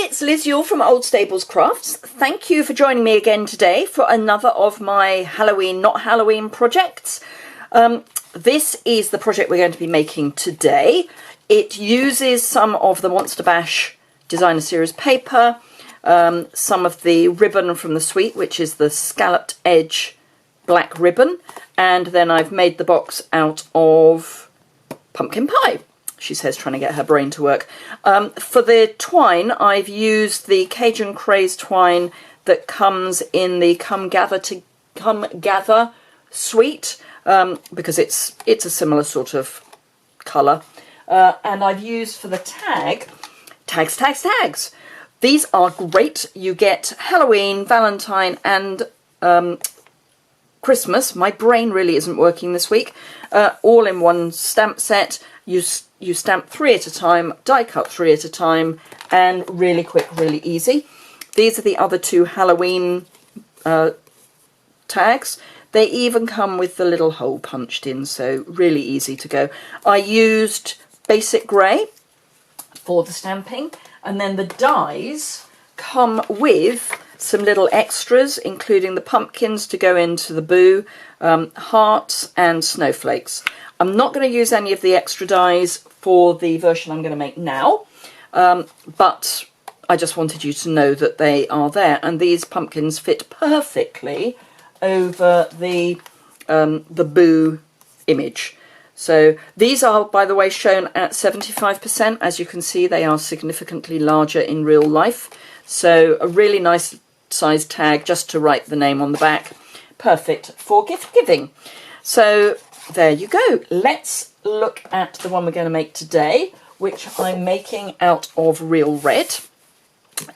it's Liz Yuille from Old Stables Crafts. Thank you for joining me again today for another of my Halloween, not Halloween projects. This is the project we're going to be making today. It uses some of the Monster Bash Designer Series paper, some of the ribbon from the suite, which is the scalloped edge black ribbon, and then I've made the box out of pumpkin pie. She says, trying to get her brain to work. For the twine, I've used the Cajun Craze twine that comes in the Come Gather suite, because it's a similar sort of colour. And I've used for the tags. These are great. You get Halloween, Valentine, and Christmas. My brain really isn't working this week. All in one stamp set. You stamp 3 at a time, die cut 3 at a time, and really quick, really easy. These are the other 2 Halloween tags. They even come with the little hole punched in, so really easy to go. I used basic grey for the stamping, and then the dies come with some little extras, including the pumpkins to go into the boo, hearts and snowflakes. I'm not going to use any of the extra dies for the version I'm going to make now, but I just wanted you to know that they are there, and these pumpkins fit perfectly over the boo image. So these are, by the way, shown at 75%. As you can see, they are significantly larger in real life. So a really nice size tag just to write the name on the back. Perfect for gift giving. So there you go. Let's look at the one we're going to make today, which I'm making out of real red.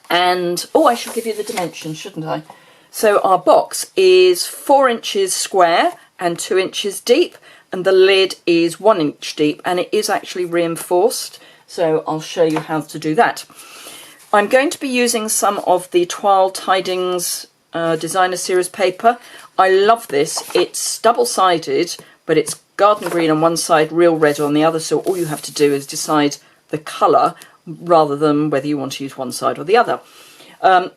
And, oh, I should give you the dimensions, shouldn't I? So our box is 4 inches square and 2 inches deep, and the lid is 1 inch deep, and it is actually reinforced. So I'll show you how to do that. I'm going to be using some of the Toile Tidings Designer Series paper. I love this. It's double-sided, but it's garden green on one side, real red on the other, so all you have to do is decide the colour rather than whether you want to use one side or the other. I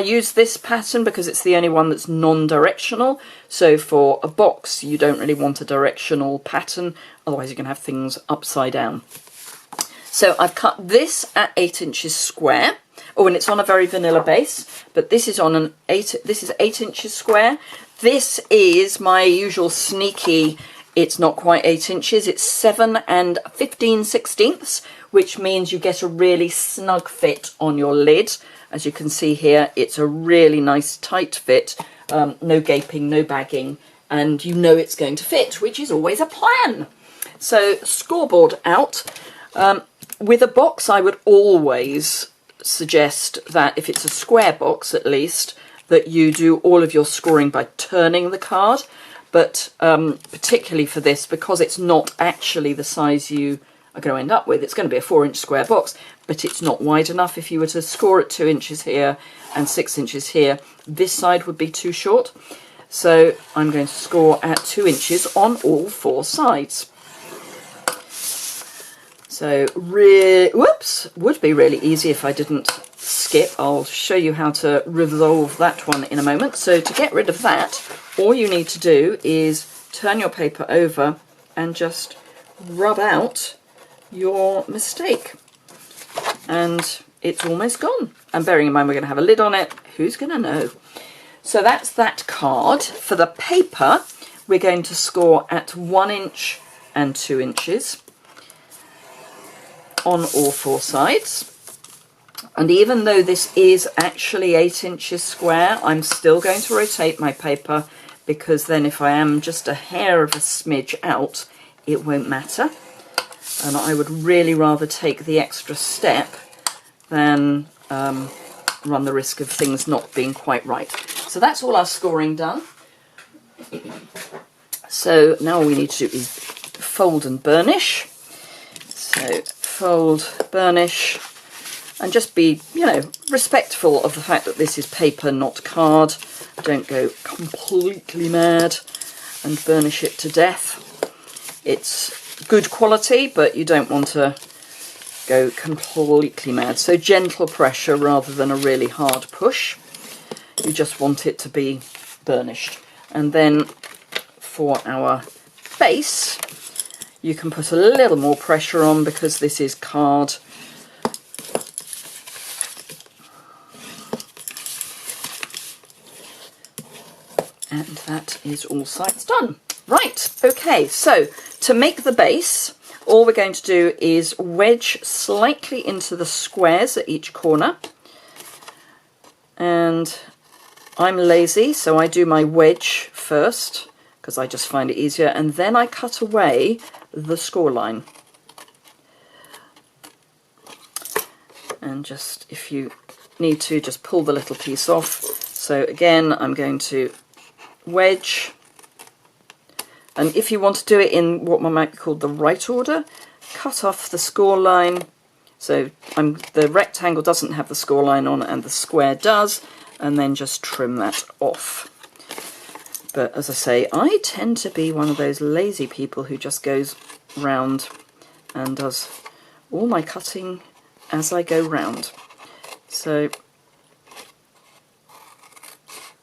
use this pattern because it's the only one that's non-directional, so for a box you don't really want a directional pattern, otherwise you can have things upside down. So I've cut this at 8 inches square. Oh, and it's on a very vanilla base, but this is on this is 8 inches square. This is my usual sneaky, it's not quite 8 inches, it's 7 15/16, which means you get a really snug fit on your lid. As you can see here, it's a really nice tight fit, no gaping, no bagging, and you know it's going to fit, which is always a plan. So scoreboard out. With a box, I would always suggest that if it's a square box at least, that you do all of your scoring by turning the card, but particularly for this, because it's not actually the size you are going to end up with. It's going to be a 4-inch square box, but it's not wide enough. If you were to score at 2 inches here and 6 inches here, this side would be too short. So I'm going to score at 2 inches on all 4 sides. So, whoops, would be really easy if I didn't skip. I'll show you how to resolve that one in a moment. So to get rid of that, all you need to do is turn your paper over and just rub out your mistake. And it's almost gone. And bearing in mind we're going to have a lid on it, who's going to know? So that's that card. For the paper, we're going to score at 1 inch and 2 inches. On all 4 sides. And even though this is actually 8 inches square, I'm still going to rotate my paper, because then if I am just a hair of a smidge out, it won't matter. And I would really rather take the extra step than run the risk of things not being quite right. So that's all our scoring done. So now all we need to do is fold and burnish. So fold, burnish, and just be, you know, respectful of the fact that this is paper, not card. Don't go completely mad and burnish it to death. It's good quality, but you don't want to go completely mad. So gentle pressure rather than a really hard push. You just want it to be burnished. And then for our base, you can put a little more pressure on because this is card. And that is all sides done. Right, okay, so to make the base, all we're going to do is wedge slightly into the squares at each corner. And I'm lazy, so I do my wedge first because I just find it easier, and then I cut away the score line. And just, if you need to, just pull the little piece off. So again, I'm going to wedge, and if you want to do it in what might be called the right order, cut off the score line. So the rectangle doesn't have the score line on and the square does, and then just trim that off. But as I say, I tend to be one of those lazy people who just goes round and does all my cutting as I go round. So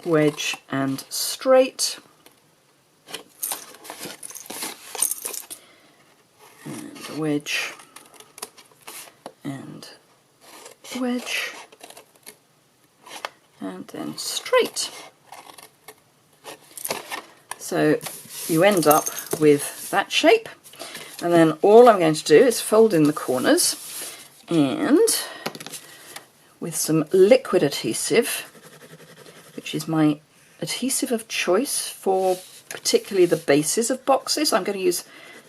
wedge and straight, and wedge and wedge, and then straight. So you end up with that shape, and then all I'm going to do is fold in the corners, and with some liquid adhesive, which is my adhesive of choice for particularly the bases of boxes. I'm going to use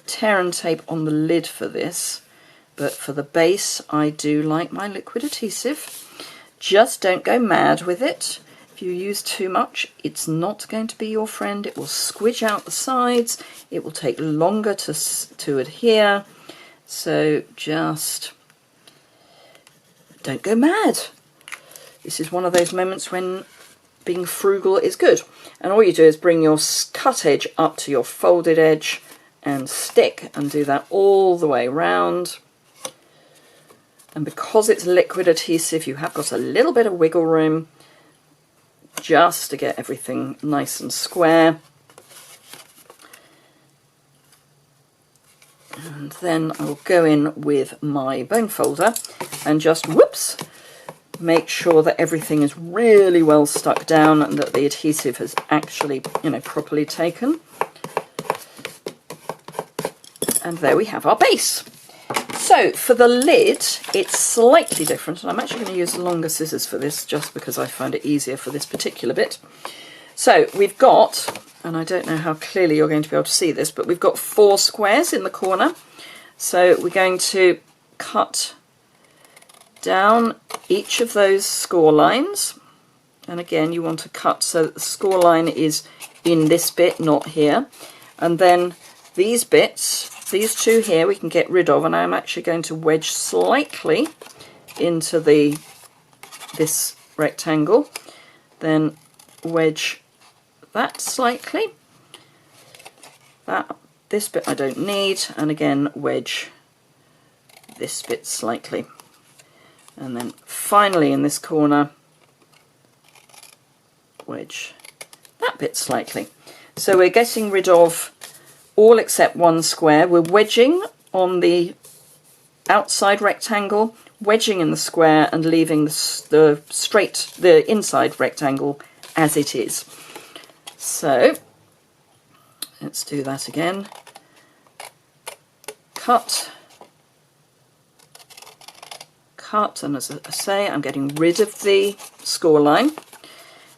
tear and tape on the lid for this, but for the base I do like my liquid adhesive. Just don't go mad with it. If you use too much, it's not going to be your friend. It will squidge out the sides. It will take longer to adhere. So just don't go mad. This is one of those moments when being frugal is good. And all you do is bring your cut edge up to your folded edge and stick, and do that all the way round. And because it's liquid adhesive, you have got a little bit of wiggle room just to get everything nice and square. And then I'll go in with my bone folder and just, whoops, make sure that everything is really well stuck down and that the adhesive has actually, properly taken. And there we have our base. So for the lid, it's slightly different, and I'm actually going to use longer scissors for this just because I find it easier for this particular bit. So we've got, and I don't know how clearly you're going to be able to see this, but we've got 4 squares in the corner. So we're going to cut down each of those score lines, and again you want to cut so that the score line is in this bit, not here. And then these bits, these 2 here, we can get rid of, and I'm actually going to wedge slightly into this rectangle, then wedge that slightly, this bit I don't need, and again wedge this bit slightly. And then finally in this corner, wedge that bit slightly. So we're getting rid of all except one square. We're wedging on the outside rectangle, wedging in the square, and leaving the inside rectangle as it is. So let's do that again. Cut, and as I say, I'm getting rid of the score line.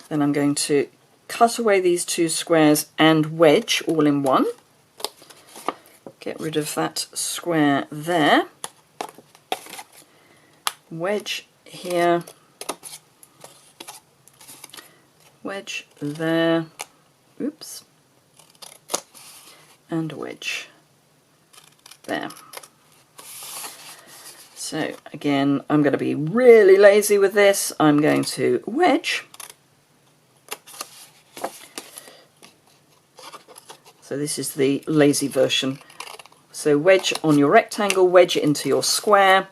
Then I'm going to cut away these 2 squares and wedge all in one. Get rid of that square there. Wedge here. Wedge there. Oops. And wedge there. So again, I'm going to be really lazy with this. I'm going to wedge. So this is the lazy version. So wedge on your rectangle, wedge it into your square,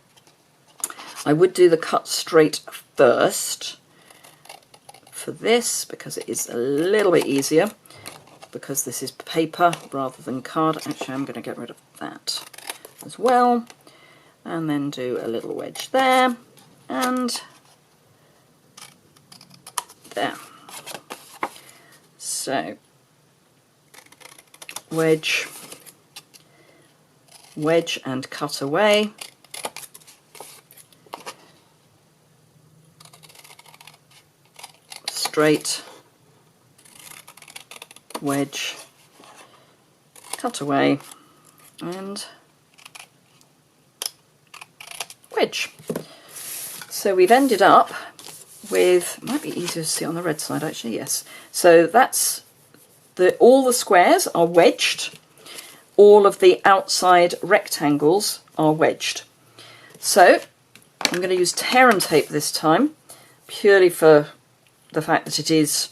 I would do the cut straight first for this because it is a little bit easier, because this is paper rather than card. Actually, I'm going to get rid of that as well, and then do a little wedge there and there. So wedge, wedge and cut away. Straight, wedge, cut away, and wedge. So we've ended up with, might be easier to see on the red side actually, yes. So that's all the squares are wedged, all of the outside rectangles are wedged. So I'm going to use tear and tape this time, purely for the fact that it is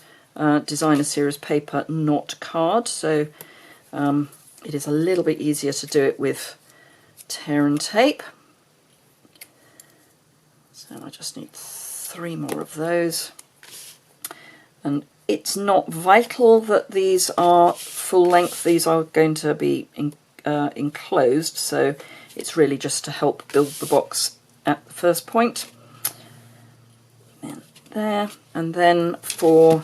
designer series paper, not card, so it is a little bit easier to do it with tear and tape. So I just need 3 more of those, and it's not vital that these are full length, these are going to be enclosed, so it's really just to help build the box at the first point. And there, and then for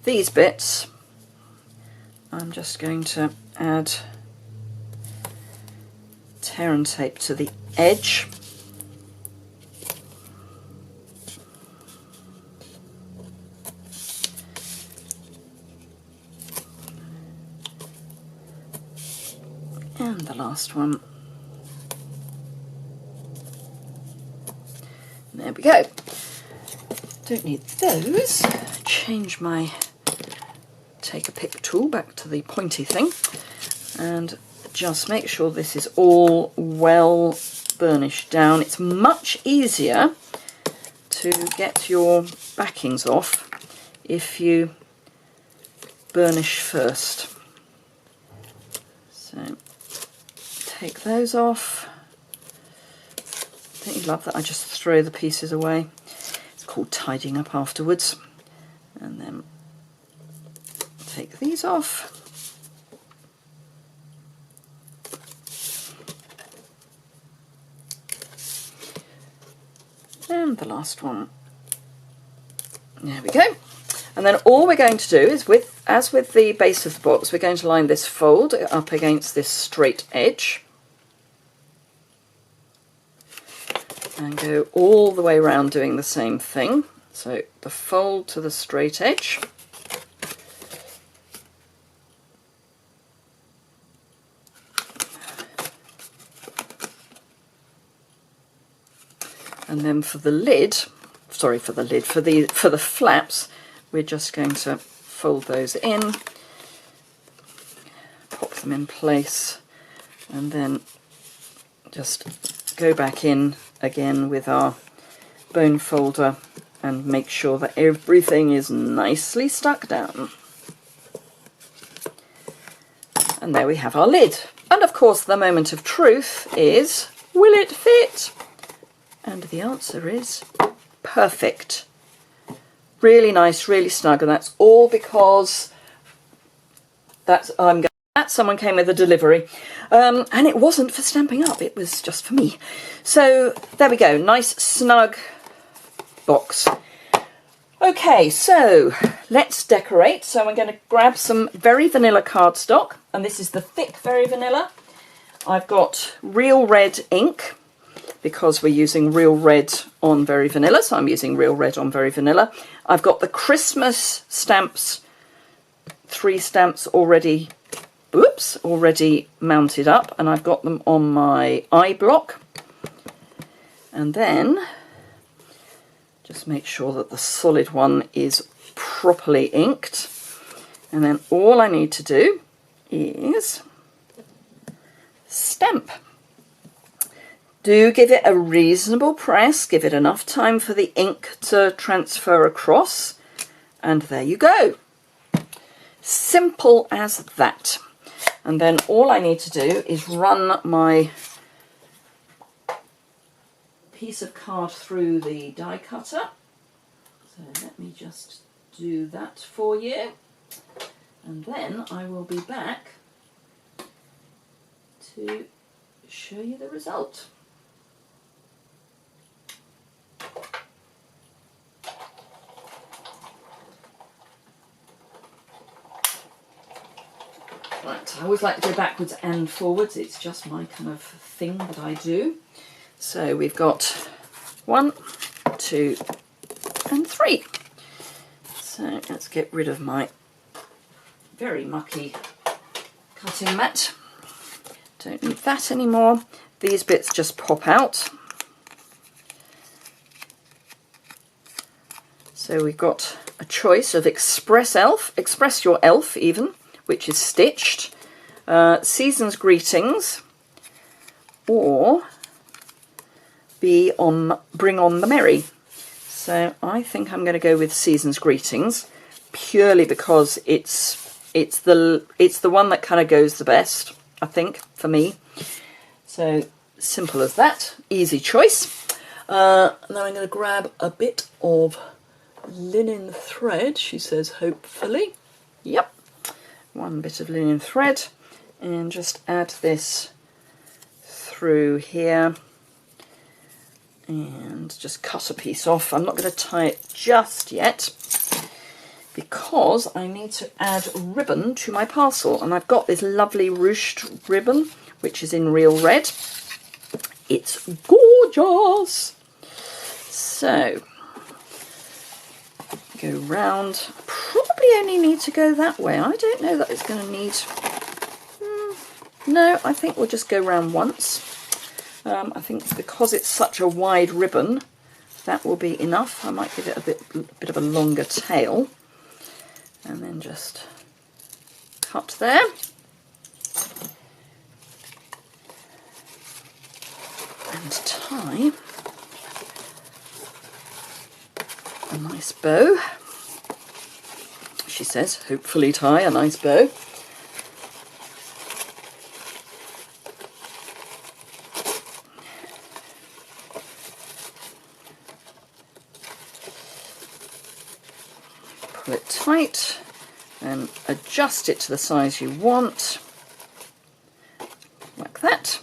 these bits I'm just going to add tear and tape to the edge. And the last one. There we go. Don't need those. Change my take a pick tool back to the pointy thing, and just make sure this is all well burnished down. It's much easier to get your backings off if you burnish first. So take those off. Don't you love that I just throw the pieces away? It's called tidying up afterwards. And then take these off. And the last one. There we go. And then all we're going to do is, as with the base of the box, we're going to line this fold up against this straight edge and go all the way around doing the same thing. So the fold to the straight edge, and then for the lid, for the flaps, we're just going to fold those in, pop them in place, and then just go back in again with our bone folder and make sure that everything is nicely stuck down. And there we have our lid. And of course the moment of truth is, will it fit? And the answer is perfect. Really nice, really snug, and that's all because someone came with a delivery, and it wasn't for Stampin' Up, it was just for me. So there we go, nice snug box. Okay, so let's decorate. So I'm going to grab some Very Vanilla cardstock, and this is the thick Very Vanilla. I've got real red ink, because we're using real red on Very Vanilla, so I'm using real red on Very Vanilla. I've got the Christmas stamps, 3 stamps already mounted up, and I've got them on my eye block. And then just make sure that the solid one is properly inked, and then all I need to do is stamp. Do give it a reasonable press, give it enough time for the ink to transfer across, and there you go. Simple as that. And then all I need to do is run my piece of card through the die cutter. So let me just do that for you. And then I will be back to show you the result. Right, I always like to go backwards and forwards. It's just my kind of thing that I do. So we've got 1, 2, and 3. So let's get rid of my very mucky cutting mat. Don't need that anymore. These bits just pop out. So we've got a choice of Express Your Elf even, which is stitched, Season's Greetings, or Bring on the Merry. So I think I'm going to go with Season's Greetings, purely because it's the one that kind of goes the best, I think, for me. So simple as that, easy choice. Now I'm going to grab a bit of linen thread, she says, hopefully. Yep, one bit of linen thread, and just add this through here and just cut a piece off. I'm not going to tie it just yet because I need to add ribbon to my parcel, and I've got this lovely ruched ribbon which is in real red. It's gorgeous. So go round. Probably only need to go that way. I don't know that it's going to need... No, I think we'll just go round once. I think because it's such a wide ribbon, that will be enough. I might give it a bit of a longer tail, and then just cut there. And tie a nice bow. She says, hopefully tie a nice bow. Pull it tight and adjust it to the size you want, like that.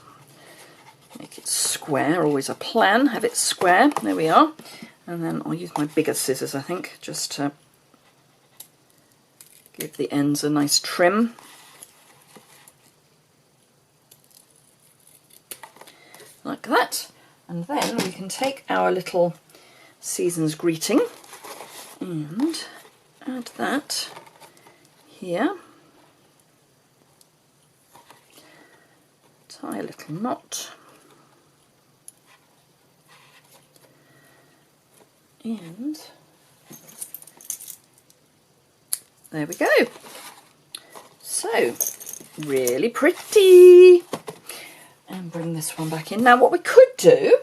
Make it square, always a plan, have it square. There we are. And then I'll use my bigger scissors, I think, just to give the ends a nice trim. Like that. And then we can take our little Season's Greeting and add that here. Tie a little knot. And there we go. So, really pretty. And bring this one back in. Now what we could do,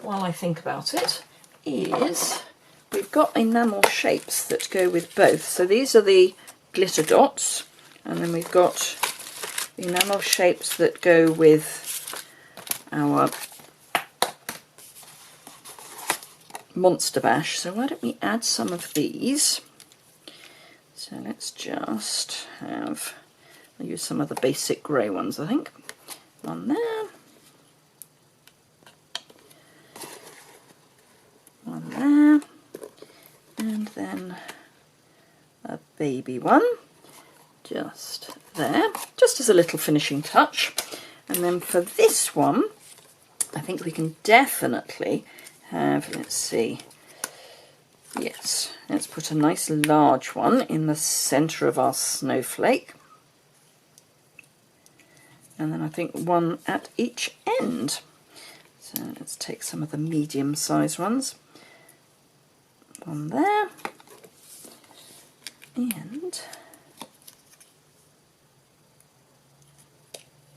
while I think about it, is we've got enamel shapes that go with both. So these are the glitter dots, and then we've got enamel shapes that go with our Monster Bash. So why don't we add some of these? So let's just have, I'll use some of the basic grey ones, I think. One there. One there. And then a baby one. Just there. Just as a little finishing touch. And then for this one, I think we can definitely have, let's see, yes, let's put a nice large one in the centre of our snowflake, and then I think one at each end. So let's take some of the medium sized ones, one there, and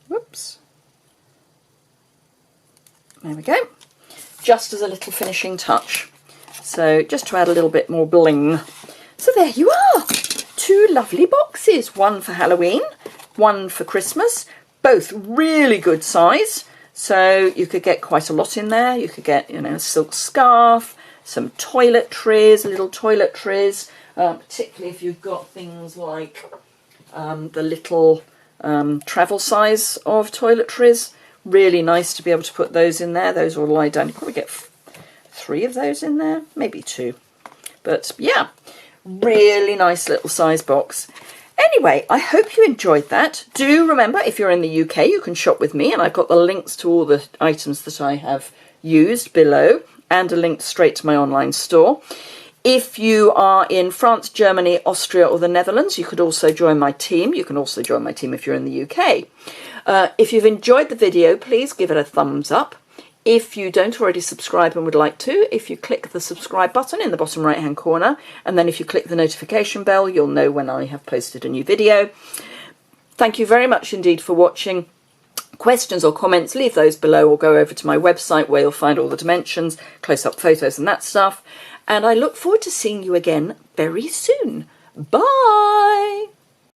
whoops, there we go. Just as a little finishing touch. So just to add a little bit more bling. So there you are. 2 lovely boxes. One for Halloween, one for Christmas. Both really good size. So you could get quite a lot in there. You could get, you know, a silk scarf, some toiletries, little toiletries, particularly if you've got things like the little travel size of toiletries. Really nice to be able to put those in there. Those will lie down. You probably get 3 of those in there, maybe 2. But yeah, really nice little size box. Anyway, I hope you enjoyed that. Do remember, if you're in the UK, you can shop with me, and I've got the links to all the items that I have used below, and a link straight to my online store. If you are in France, Germany, Austria, or the Netherlands, you could also join my team. You can also join my team if you're in the UK. If you've enjoyed the video, please give it a thumbs up. If you don't already subscribe and would like to, if you click the subscribe button in the bottom right hand corner, and then if you click the notification bell, you'll know when I have posted a new video. Thank you very much indeed for watching. Questions or comments, leave those below, or go over to my website where you'll find all the dimensions, close-up photos and that stuff. And I look forward to seeing you again very soon. Bye!